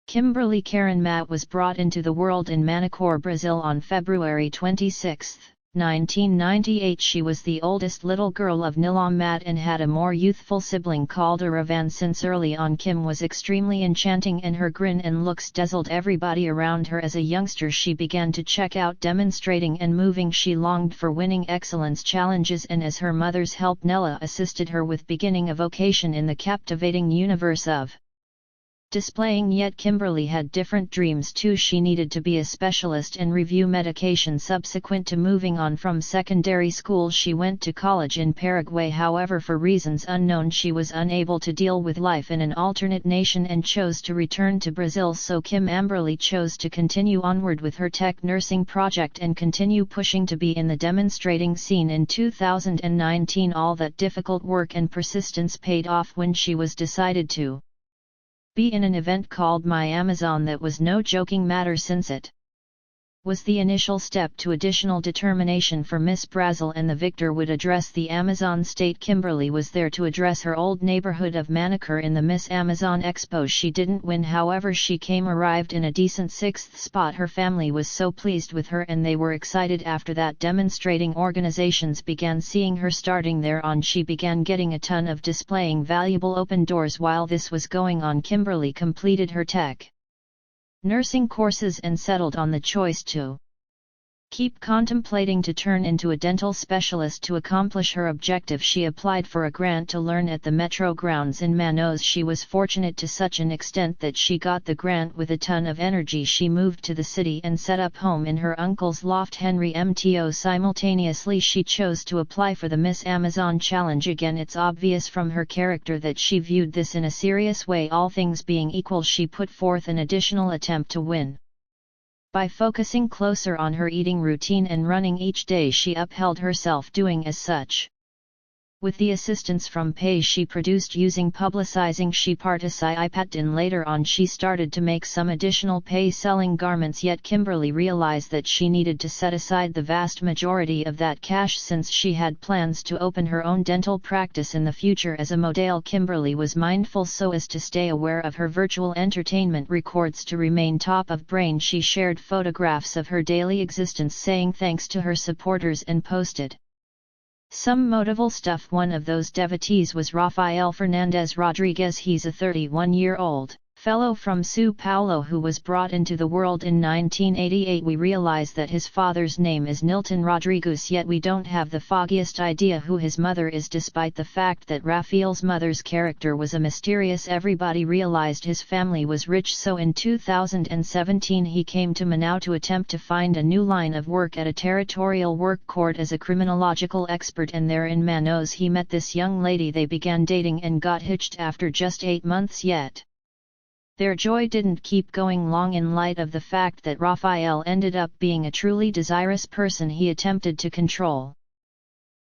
Kimberly Karen Matt was brought into the world in Manacor, Brazil on February 26, 1998. She was the oldest little girl of Nilam Matt and had a more youthful sibling called Aravan. Since early on Kim was extremely enchanting and her grin and looks dazzled everybody around her. As a youngster she began to check out demonstrating and moving. She longed for winning excellence challenges, and as her mother's help Nella assisted her with beginning a vocation in the captivating universe of displaying. Yet Kimberly had different dreams too. She needed to be a specialist and review medication. Subsequent to moving on from secondary school she went to college in Paraguay. However, for reasons unknown she was unable to deal with life in an alternate nation and chose to return to Brazil. So Kimberly chose to continue onward with her tech nursing project and continue pushing to be in the demonstrating scene. In 2019 all that difficult work and persistence paid off when she was decided to be in an event called My Amazon. That was no joking matter, since it was the initial step to additional determination for Miss Brazil, and the victor would address the Amazon state. Kimberly was there to address her old neighborhood of Manacor in the Miss Amazon Expo. She didn't win, however she arrived in a decent 6th spot. Her family was so pleased with her and they were excited. After that, demonstrating organizations began seeing her. Starting there on she began getting a ton of displaying valuable open doors. While this was going on, Kimberly completed her tech nursing courses and settled on the choice to keep contemplating to turn into a dental specialist. To accomplish her objective she applied for a grant to learn at the Metro grounds in Manaus. She was fortunate to such an extent that she got the grant. With a ton of energy she moved to the city and set up home in her uncle's loft Henry Mto. Simultaneously she chose to apply for the Miss Amazon challenge. Again, it's obvious from her character that she viewed this in a serious way. All things being equal, she put forth an additional attempt to win. By focusing closer on her eating routine and running each day, she upheld herself doing as such. With the assistance from page she produced using publicizing she participated in. Later on she started to make some additional pay selling garments. Yet Kimberly realized that she needed to set aside the vast majority of that cash since she had plans to open her own dental practice in the future. As a model, Kimberly was mindful so as to stay aware of her virtual entertainment records. To remain top of brain, she shared photographs of her daily existence saying thanks to her supporters and posted some motivational stuff. One of those devotees was Rafael Fernandez Rodriguez. He's a 31-year-old fellow from São Paulo who was brought into the world in 1988. We realize that his father's name is Nilton Rodriguez, yet we don't have the foggiest idea who his mother is, despite the fact that Rafael's mother's character was a mysterious. Everybody realized his family was rich, so in 2017 he came to Manaus to attempt to find a new line of work at a territorial work court as a criminological expert, and there in Manaus he met this young lady. They began dating and got hitched after just 8 months, yet their joy didn't keep going long. In light of the fact that Rafael ended up being a truly desirous person, he attempted to control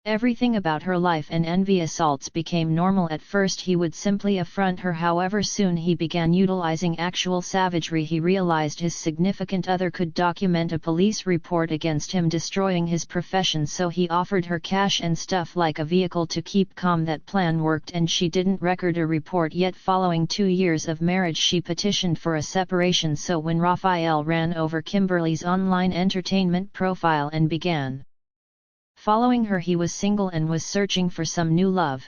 everything about her life, and envy assaults became normal. At first he would simply affront her, however soon he began utilizing actual savagery. He realized his significant other could document a police report against him, destroying his profession, so he offered her cash and stuff like a vehicle to keep calm. That plan worked and she didn't record a report. Yet following 2 years of marriage she petitioned for a separation. So when Rafael ran over Kimberly's online entertainment profile and began following her, he was single and was searching for some new love.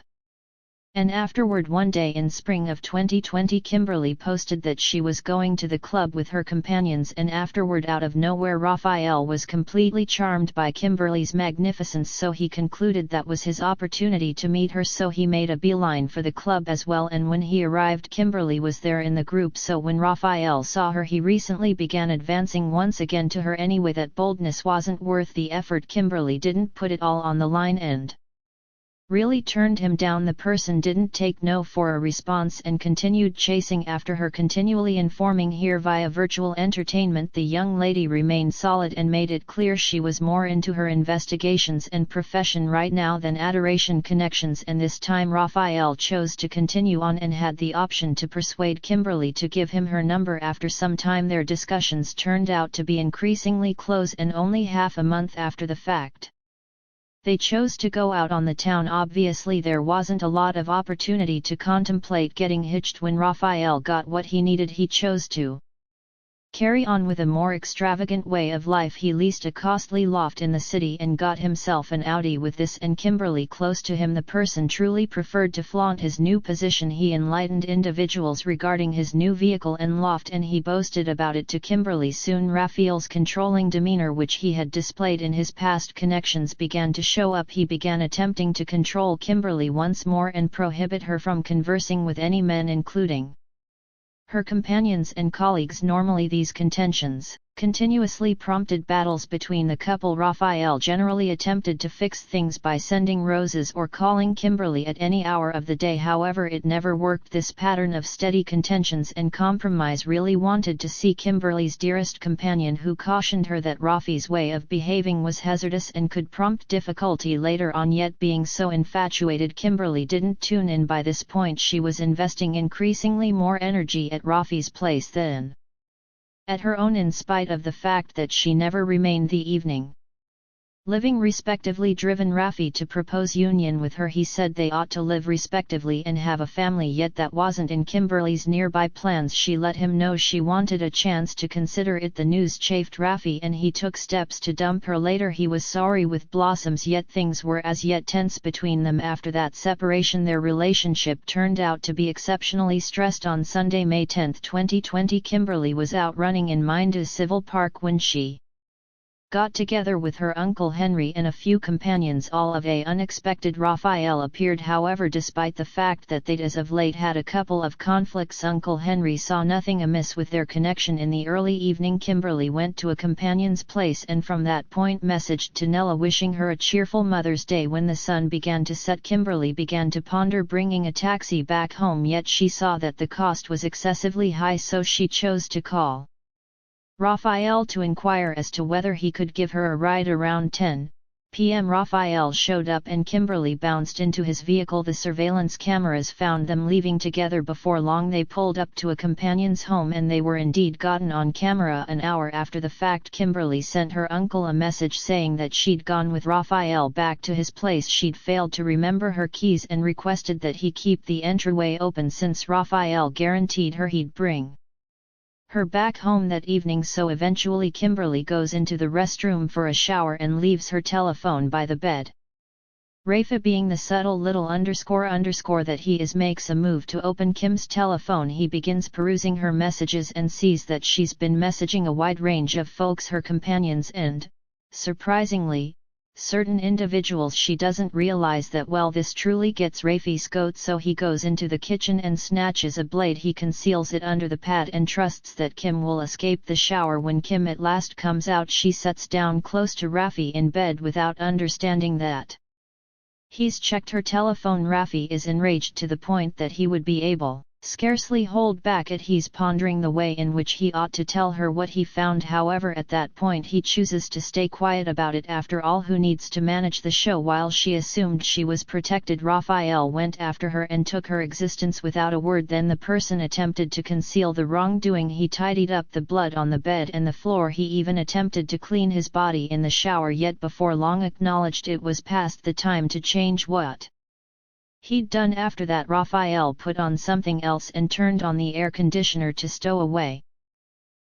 And afterward, one day in spring of 2020, Kimberly posted that she was going to the club with her companions, and afterward, out of nowhere, Rafael was completely charmed by Kimberly's magnificence, so he concluded that was his opportunity to meet her. So he made a beeline for the club as well, and when he arrived, Kimberly was there in the group. So when Rafael saw her, he recently began advancing once again to her. Anyway, that boldness wasn't worth the effort. Kimberly didn't put it all on the line and really turned him down. The person didn't take no for a response and continued chasing after her, continually informing her via virtual entertainment. The young lady remained solid and made it clear she was more into her investigations and profession right now than adoration connections, and this time Rafael chose to continue on and had the option to persuade Kimberly to give him her number. After some time their discussions turned out to be increasingly close, and only half a month after the fact they chose to go out on the town. Obviously there wasn't a lot of opportunity to contemplate getting hitched. When Rafael got what he needed, he chose to carry on with a more extravagant way of life. He leased a costly loft in the city and got himself an Audi. With this and Kimberly close to him, the person truly preferred to flaunt his new position. He enlightened individuals regarding his new vehicle and loft, and he boasted about it to Kimberly. Soon Raphael's controlling demeanor, which he had displayed in his past connections, began to show up. He began attempting to control Kimberly once more and prohibit her from conversing with any men, including her companions and colleagues. Normally these contentions continuously prompted battles between the couple. Raphael generally attempted to fix things by sending roses or calling Kimberly at any hour of the day. However, it never worked. This pattern of steady contentions and compromise really wanted to see Kimberly's dearest companion, who cautioned her that Rafi's way of behaving was hazardous and could prompt difficulty later on. Yet being so infatuated, Kimberly didn't tune in. By this point she was investing increasingly more energy at Rafi's place than at her own, in spite of the fact that she never remained the evening living respectively. Driven Rafi to propose union with her, he said they ought to live respectively and have a family, yet that wasn't in Kimberly's nearby plans. She let him know she wanted a chance to consider it. The news chafed Rafi and he took steps to dump her. Later he was sorry with blossoms, yet things were as yet tense between them. After that separation their relationship turned out to be exceptionally stressed. On Sunday, May 10, 2020, Kimberly was out running in Minda Civil Park when she got together with her Uncle Henry and a few companions. All of a unexpected Raphael appeared. However, despite the fact that they'd as of late had a couple of conflicts, Uncle Henry saw nothing amiss with their connection. In the early evening, Kimberly went to a companion's place and from that point messaged to Nella wishing her a cheerful Mother's Day. When the sun began to set, Kimberly began to ponder bringing a taxi back home, yet she saw that the cost was excessively high, so she chose to call Raphael to inquire as to whether he could give her a ride. Around 10 p.m. Raphael showed up and Kimberly bounced into his vehicle. The surveillance cameras found them leaving together. Before long they pulled up to a companion's home and they were indeed gotten on camera. An hour after the fact, Kimberly sent her uncle a message saying that she'd gone with Raphael back to his place. She'd failed to remember her keys and requested that he keep the entryway open, since Raphael guaranteed her he'd bring her back home that evening. So eventually Kimberly goes into the restroom for a shower and leaves her telephone by the bed. Rafa, being the subtle little __ that he is, makes a move to open Kim's telephone. He begins perusing her messages and sees that she's been messaging a wide range of folks, her companions and, surprisingly, certain individuals. She doesn't realize that. Well, this truly gets Rafi's goat, so he goes into the kitchen and snatches a blade. He conceals it under the pad and trusts that Kim will escape the shower. When Kim at last comes out, she sits down close to Rafi in bed without understanding that he's checked her telephone. Rafi is enraged to the point that he would be able scarcely hold back it. He's pondering the way in which he ought to tell her what he found. However, at that point he chooses to stay quiet about it. After all, who needs to manage the show while she assumed she was protected? Raphael went after her and took her existence without a word. Then the person attempted to conceal the wrongdoing. He tidied up the blood on the bed and the floor. He even attempted to clean his body in the shower, yet before long acknowledged it was past the time to change what he'd done. After that, Raphael put on something else and turned on the air conditioner to stow away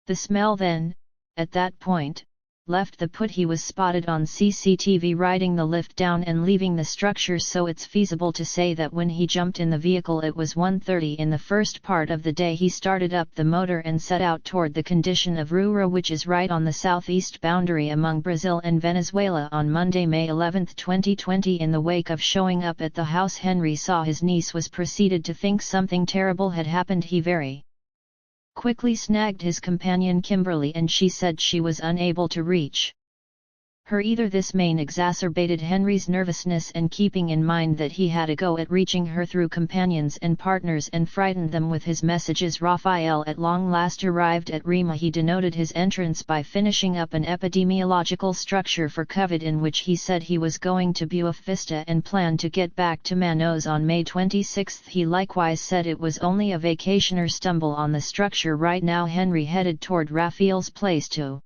the smell. Then, at that point, left the put. He was spotted on CCTV riding the lift down and leaving the structure, so it's feasible to say that when he jumped in the vehicle it was 1:30 in the first part of the day. He started up the motor and set out toward the condition of Rura, which is right on the southeast boundary among Brazil and Venezuela. On Monday, May 11, 2020, in the wake of showing up at the house Henry saw his niece was proceeded to think something terrible had happened. He very quickly snagged his companion Kimberly and she said she was unable to reach her either. This main exacerbated Henry's nervousness, and keeping in mind that he had a go at reaching her through companions and partners and frightened them with his messages, Raphael at long last arrived at Rima. He denoted his entrance by finishing up an epidemiological structure for COVID in which he said he was going to Boa Vista and planned to get back to Manaus on May 26. He likewise said it was only a vacationer stumble on the structure. Right now Henry headed toward Raphael's place to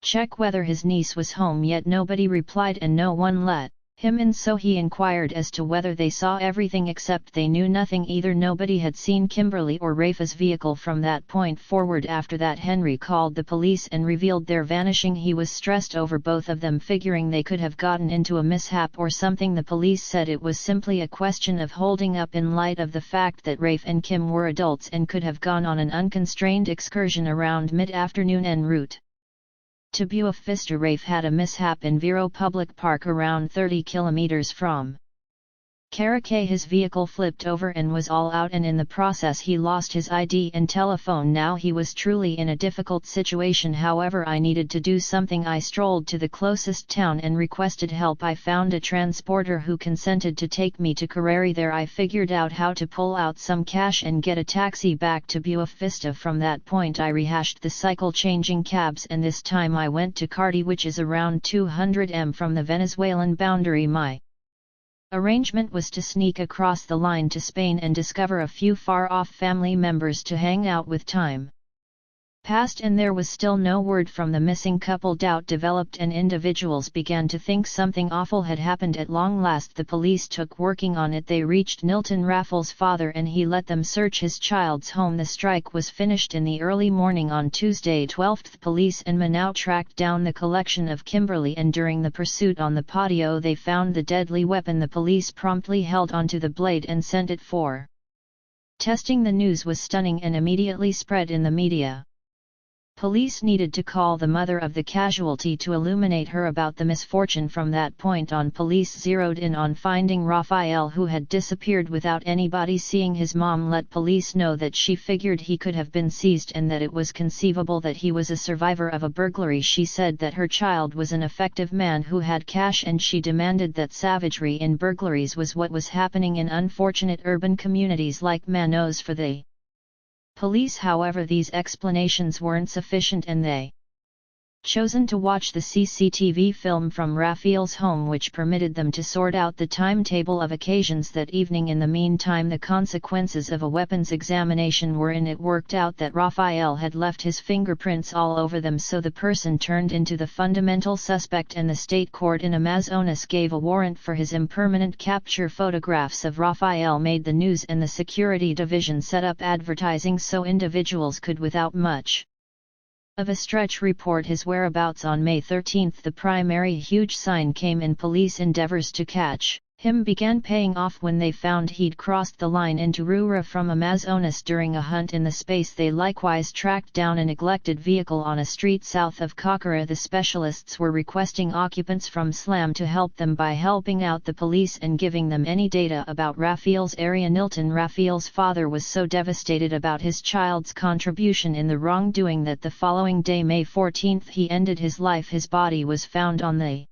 check whether his niece was home, yet nobody replied and no one let him, and so he inquired as to whether they saw everything, except they knew nothing either. Nobody had seen Kimberly or Rafa's vehicle from that point forward. After that, Henry called the police and revealed their vanishing. He was stressed over both of them, figuring they could have gotten into a mishap or something. The police said it was simply a question of holding up in light of the fact that Rafe and Kim were adults and could have gone on an unconstrained excursion around mid-afternoon en route to Buena Vista. Rafe had a mishap in Vero Public Park around 30 kilometers from Caracay. His vehicle flipped over and was all out, and in the process he lost his ID and telephone. Now he was truly in a difficult situation. However, I needed to do something. I strolled to the closest town and requested help. I found a transporter who consented to take me to Carreri. There I figured out how to pull out some cash and get a taxi back to Buena Vista. From that point I rehashed the cycle, changing cabs, and this time I went to Carti, which is around 200 m from the Venezuelan boundary. My arrangement was to sneak across the line to Spain and discover a few far-off family members to hang out with. Time passed and there was still no word from the missing couple. Doubt developed and individuals began to think something awful had happened. At long last the police took working on it. They reached Nilton Raffles' father and he let them search his child's home. The strike was finished in the early morning on Tuesday 12th. Police and Manau tracked down the collection of Kimberly, and during the pursuit on the patio they found the deadly weapon. The police promptly held onto the blade and sent it for testing. The news was stunning and immediately spread in the media. Police needed to call the mother of the casualty to illuminate her about the misfortune. From that point on, police zeroed in on finding Rafael, who had disappeared without anybody seeing. His mom let police know that she figured he could have been seized and that it was conceivable that he was a survivor of a burglary. She said that her child was an effective man who had cash, and she demanded that savagery in burglaries was what was happening in unfortunate urban communities like Manaus for the police. However, these explanations weren't sufficient and they chosen to watch the CCTV film from Rafael's home, which permitted them to sort out the timetable of occasions that evening. In the meantime, the consequences of a weapons examination were in. It worked out that Rafael had left his fingerprints all over them, so the person turned into the fundamental suspect, and the state court in Amazonas gave a warrant for his impermanent capture. Photographs of Rafael made the news, and the security division set up advertising so individuals could without much of a stretch report his whereabouts. On May 13, the primary huge sign came in. Police endeavors to catch him began paying off when they found he'd crossed the line into Rura from Amazonas. During a hunt in the space, they likewise tracked down a neglected vehicle on a street south of Cocara. The specialists were requesting occupants from Slam to help them by helping out the police and giving them any data about Rafael's area. Nilton Rafael's father was so devastated about his child's contribution in the wrongdoing that the following day, May 14, he ended his life. His body was found on the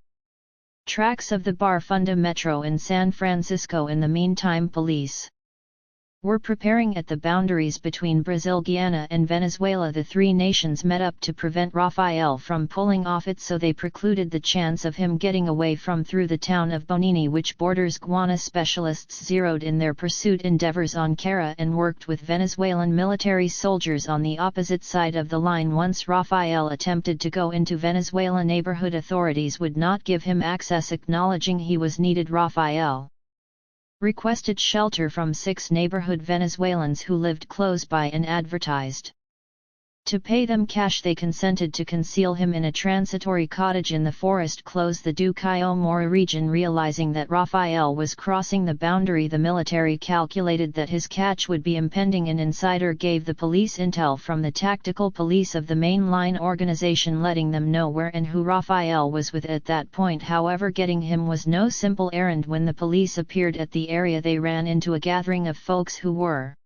tracks of the Barfunda Metro in San Francisco. In the meantime, police were preparing at the boundaries between Brazil, Guyana and Venezuela. The three nations met up to prevent Rafael from pulling off it, so they precluded the chance of him getting away from through the town of Bonini, which borders Guyana. Specialists zeroed in their pursuit endeavors on Cara and worked with Venezuelan military soldiers on the opposite side of the line. Once Rafael attempted to go into Venezuela, neighborhood authorities would not give him access, acknowledging he was needed. Rafael requested shelter from 6 neighborhood Venezuelans who lived close by and advertised to pay them cash. They consented to conceal him in a transitory cottage in the forest close the Ducayo Mora region. Realizing that Rafael was crossing the boundary, the military calculated that his catch would be impending. An insider gave the police intel from the tactical police of the mainline organization, letting them know where and who Rafael was with at that point. However, getting him was no simple errand. When the police appeared at the area, they ran into a gathering of folks who were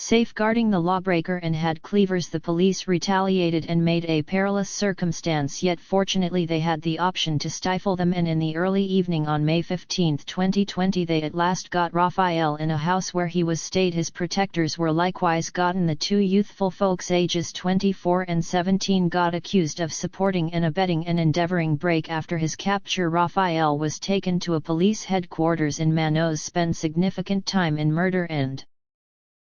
safeguarding the lawbreaker and had cleavers. The police retaliated and made a perilous circumstance, yet fortunately they had the option to stifle them, and in the early evening on May 15, 2020 they at last got Rafael in a house where he was stayed. His protectors were likewise gotten. The 2 youthful folks ages 24 and 17 got accused of supporting and abetting an endeavoring break. After his capture, Rafael was taken to a police headquarters in Manaus, spent significant time in murder and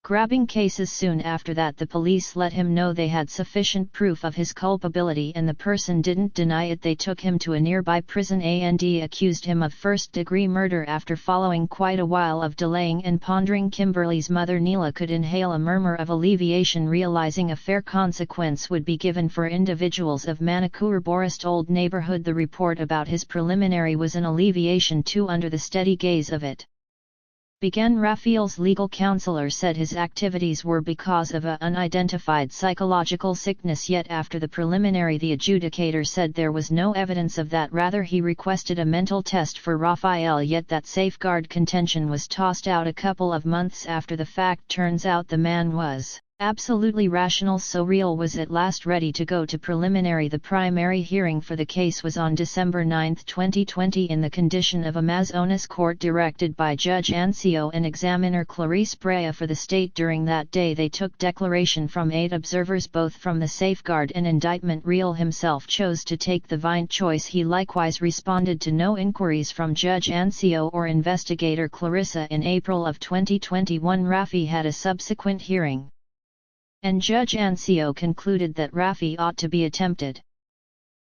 grabbing cases. Soon after that the police let him know they had sufficient proof of his culpability and the person didn't deny it. They took him to a nearby prison and accused him of first-degree murder. After following quite a while of delaying and pondering, Kimberly's mother Neela could inhale a murmur of alleviation, realizing a fair consequence would be given for individuals of Manicoor Borist old neighborhood. The report about his preliminary was an alleviation too. Under the steady gaze of it began, Raphael's legal counselor said his activities were because of an unidentified psychological sickness, yet after the preliminary the adjudicator said there was no evidence of that. Rather, he requested a mental test for Raphael, yet that safeguard contention was tossed out a couple of months after the fact. Turns out the man was absolutely rational, so Real was at last ready to go to preliminary. The primary hearing for the case was on December 9, 2020 in the condition of Amazonas court, directed by Judge Ancio and examiner Clarice Brea for the state. During that day they took declaration from 8 observers, both from the safeguard and indictment. Real himself chose to take the Vine choice. He likewise responded to no inquiries from Judge Ancio or investigator Clarissa. In April of 2021 Rafi had a subsequent hearing, and Judge Ancio concluded that Rafi ought to be attempted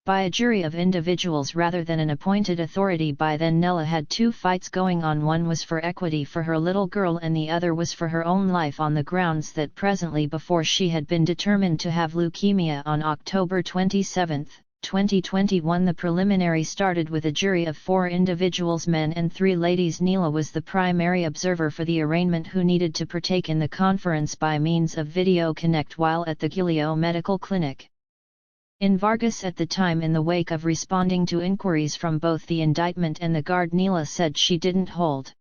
by a jury of individuals rather than an appointed authority. By then Nella had 2 fights going on. One was for equity for her little girl and the other was for her own life, on the grounds that presently before she had been determined to have leukemia. On October 27, 2021 the preliminary started with a jury of 4 individuals, men and 3 ladies. Neela was the primary observer for the arraignment, who needed to partake in the conference by means of video connect while at the Giglio Medical Clinic in Vargas at the time. In the wake of responding to inquiries from both the indictment and the guard, Neela said she didn't hold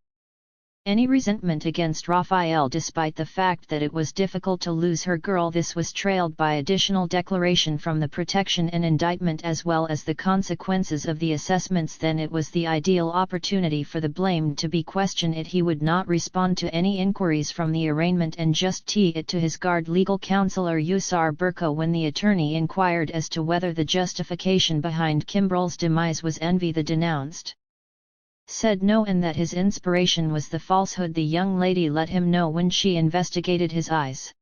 any resentment against Raphael despite the fact that it was difficult to lose her girl. This was trailed by additional declaration from the protection and indictment as well as the consequences of the assessments. Then it was the ideal opportunity for the blamed to be questioned. He would not respond to any inquiries from the arraignment and just tee it to his guard legal counselor Yusar Burko. When the attorney inquired as to whether the justification behind Kimberly's demise was envy, the denounced said no, and that his inspiration was the falsehood the young lady let him know when she investigated his eyes.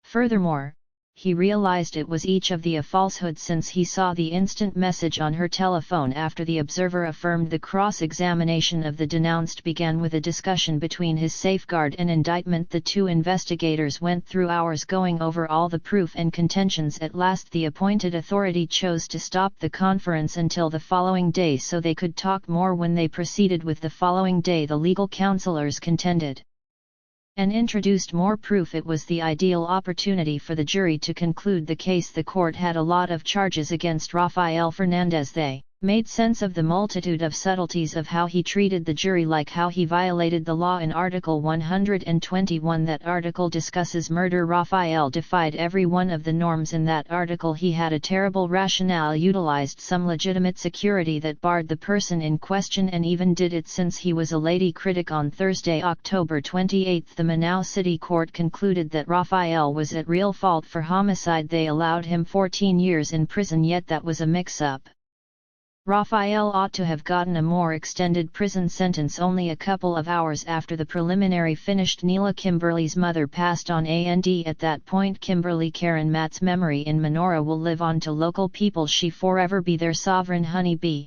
Furthermore, he realized it was each of a falsehood since he saw the instant message on her telephone. After the observer affirmed, the cross-examination of the denounced began with a discussion between his safeguard and indictment. The 2 investigators went through hours going over all the proof and contentions. At last the appointed authority chose to stop the conference until the following day so they could talk more. When they proceeded with the following day, the legal counselors contended and introduced more proof. It was the ideal opportunity for the jury to conclude the case. The court had a lot of charges against Rafael Fernandez. They made sense of the multitude of subtleties of how he treated the jury, like how he violated the law in Article 121. That article discusses murder. Rafael defied every one of the norms in that article. He had a terrible rationale, utilized some legitimate security that barred the person in question, and even did it since he was a lady critic. On Thursday, October 28, the Manaus City Court concluded that Rafael was at real fault for homicide. They allowed him 14 years in prison, yet that was a mix-up. Rafael ought to have gotten a more extended prison sentence. Only a couple of hours after the preliminary finished, Neela, Kimberly's mother, passed on. At that point, Kimberly Karen Matt's memory in Menorah will live on to local people. She forever be their sovereign honeybee.